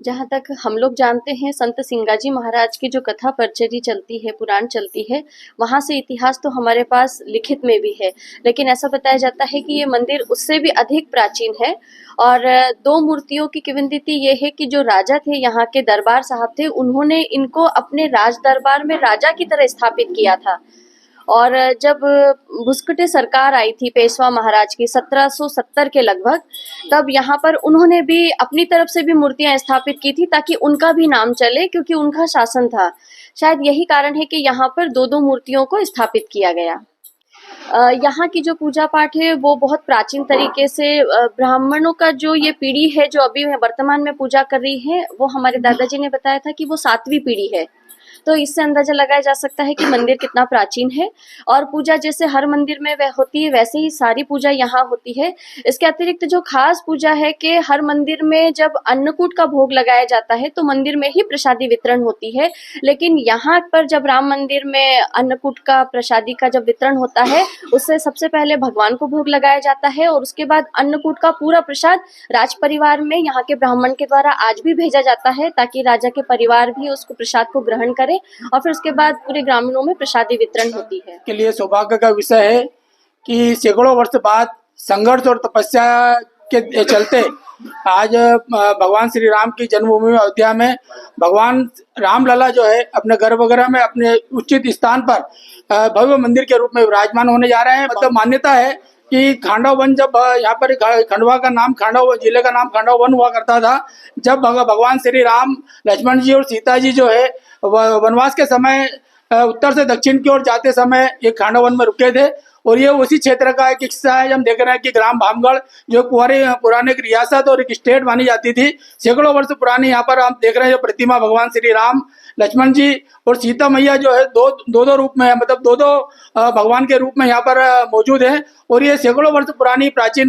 जहाँ तक हम लोग जानते हैं, संत सिंगाजी महाराज की जो कथा परचरी चलती है, पुराण चलती है, वहाँ से इतिहास तो हमारे पास लिखित में भी है। लेकिन ऐसा बताया जाता है कि ये मंदिर उससे भी अधिक प्राचीन है। और दो मूर्तियों की किंवदंती ये है कि जो राजा थे, यहाँ के दरबार साहब थे, उन्होंने इनको अपने राज दरबार में राजा की तरह स्थापित किया था। और जब भुसकटे सरकार आई थी पेशवा महाराज की 1770 के लगभग, तब यहाँ पर उन्होंने भी अपनी तरफ से भी मूर्तियां स्थापित की थी ताकि उनका भी नाम चले, क्योंकि उनका शासन था। शायद यही कारण है कि यहाँ पर दो दो मूर्तियों को स्थापित किया गया। यहाँ की जो पूजा पाठ है वो बहुत प्राचीन तरीके से ब्राह्मणों का जो ये पीढ़ी है जो अभी वर्तमान में पूजा कर रही है, वो हमारे दादाजी ने बताया था कि वो 7वीं पीढ़ी है। तो इससे अंदाजा लगाया जा सकता है कि मंदिर कितना प्राचीन है। और पूजा जैसे हर मंदिर में वह होती है, वैसे ही सारी पूजा यहाँ होती है। इसके अतिरिक्त जो खास पूजा है कि हर मंदिर में जब अन्नकूट का भोग लगाया जाता है तो मंदिर में ही प्रसादी वितरण होती है। लेकिन यहाँ पर जब राम मंदिर में अन्नकूट का प्रसादी का जब वितरण होता है, उससे सबसे पहले भगवान को भोग लगाया जाता है और उसके बाद अन्नकूट का पूरा प्रसाद राज परिवार में यहाँ के ब्राह्मण के द्वारा आज भी भेजा जाता है, ताकि राजा के परिवार भी उसको प्रसाद को ग्रहण करे। और फिर उसके बाद पूरे ग्रामीणों में प्रसादी वितरण होती है। के लिए सौभाग्य का विषय है कि सैकड़ों वर्ष बाद संघर्ष और तपस्या के चलते आज भगवान श्री राम की जन्मभूमि अयोध्या में भगवान रामलला जो है अपने गर्भगृह में अपने उचित स्थान पर भव्य मंदिर के रूप में विराजमान होने जा रहे हैं। मतलब मान्यता है कि खांडव वन, जब यहाँ पर खंडवा का नाम खांडव, जिले का नाम खांडव वन हुआ करता था, जब भगवान श्री राम, लक्ष्मण जी और सीता जी जो है वनवास के समय उत्तर से दक्षिण की ओर जाते समय एक खांडव वन में रुके थे। और ये उसी क्षेत्र का एक हिस्सा है। हम देख रहे हैं कि ग्राम भामगढ़ जो पुराने एक रियासत और एक स्टेट मानी जाती थी, सैकड़ों वर्ष पुरानी, यहाँ पर हम देख रहे हैं जो प्रतिमा भगवान श्री राम, लक्ष्मण जी और सीता मैया जो है दो रूप में, मतलब दो भगवान के रूप में यहाँ पर मौजूद है। और ये सैकड़ों वर्ष पुरानी प्राचीन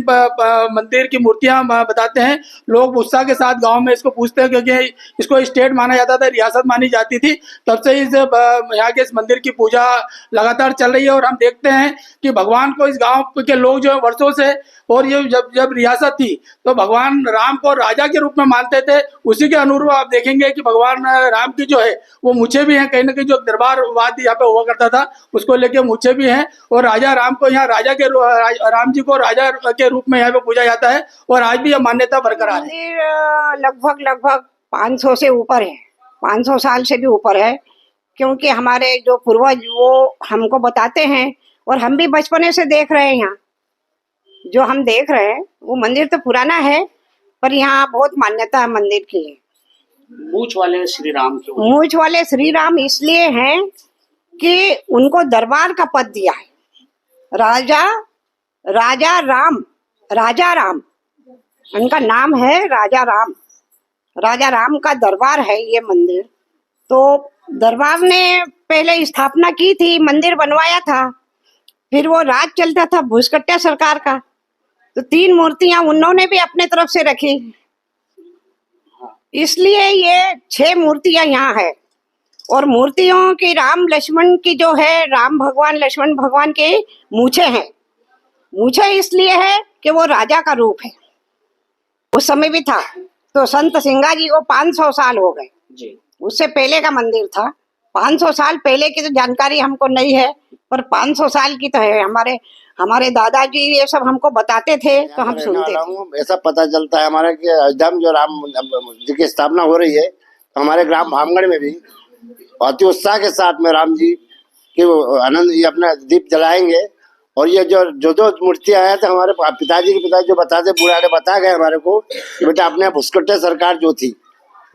मंदिर की मूर्तियां बताते हैं। लोग उत्साह के साथ गांव में इसको पूछते हैं, क्योंकि इसको स्टेट माना जाता था, रियासत मानी जाती थी। तब से इस यहाँ के इस मंदिर की पूजा लगातार चल रही है। और हम देखते हैं कि भगवान को इस गांव के लोग जो है वर्षों से, और ये जब रियासत थी तो भगवान राम को राजा के रूप में मानते थे। उसी के अनुरूप आप देखेंगे कि भगवान राम की जो है वो मूछें भी हैं, कहीं ना कहीं जो दरबारवाद यहाँ पे हुआ करता था उसको लेके मूछें भी हैं। और राजा राम को यहाँ राम जी को राजा के रूप में यहाँ पे पूजा जाता है। और आज भी यह मान्यता बरकरार है। लगभग 500 से ऊपर है, 500 साल से भी ऊपर है, क्योंकि हमारे जो पूर्वज वो हमको बताते हैं और हम भी बचपने से देख रहे हैं। यहाँ जो हम देख रहे हैं वो मंदिर तो पुराना है, पर यहाँ बहुत मान्यता है मंदिर की। मूछ वाले श्री राम क्यों? मूछ वाले श्री राम इसलिए हैं कि उनको दरबार का पद दिया है। राजा राम उनका नाम है, राजा राम का दरबार है ये मंदिर। तो दरबार ने पहले स्थापना की थी, मंदिर बनवाया था, फिर वो राज चलता था भुसकट्टा सरकार का, तो 3 मूर्तियां उन्होंने भी अपने तरफ से रखी, इसलिए ये 6 मूर्तियां यहाँ है। और मूर्तियों की राम लक्ष्मण की जो है, राम भगवान लक्ष्मण भगवान के मूछे हैं। मूछे इसलिए है कि वो राजा का रूप है, उस समय भी था। तो संत सिंगाजी को 500 साल हो गए जी, उससे पहले का मंदिर था। 500 साल पहले की तो जानकारी हमको नहीं है, पर 500 साल की तो है। हमारे दादाजी ये सब हमको बताते थे तो हम सुनते थे। ऐसा पता चलता है हमारे कि अयोध्या में जो राम जी की स्थापना हो रही है, तो हमारे ग्राम भामगढ़ में भी अति उत्साह के साथ में राम जी के आनंद ये अपना दीप जलाएंगे। और ये जो मूर्तियां आया था, हमारे पिताजी जो बताते, बुढ़ाने बता गए हमारे को कि बेटा अपने भुसकट्टे सरकार जो थी,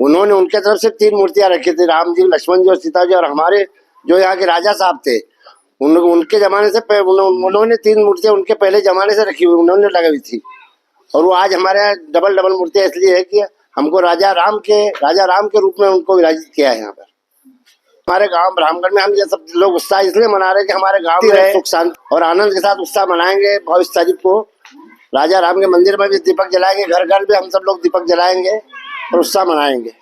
उन्होंने उनके तरफ से 3 मूर्तियां रखी थी, राम जी, लक्ष्मण जी और सीता जी। और हमारे जो यहाँ के राजा साहब थे, उनके जमाने से उन्होंने 3 मूर्तियां उनके पहले जमाने से रखी हुई, उन्होंने लगाई हुई थी। और वो आज हमारे यहाँ डबल मूर्तियां इसलिए है कि हमको राजा राम के रूप में उनको विराजित किया है। यहाँ पर हमारे गांव रामगढ़ में हम ये सब लोग उत्साह इसलिए मना रहे हैं कि हमारे गांव में सुख शांति और आनंद के साथ उत्साह मनाएंगे। 22 तारीख को राजा राम के मंदिर में भी दीपक जलाएंगे, घर घर भी हम सब लोग दीपक जलाएंगे और उत्साह मनाएंगे।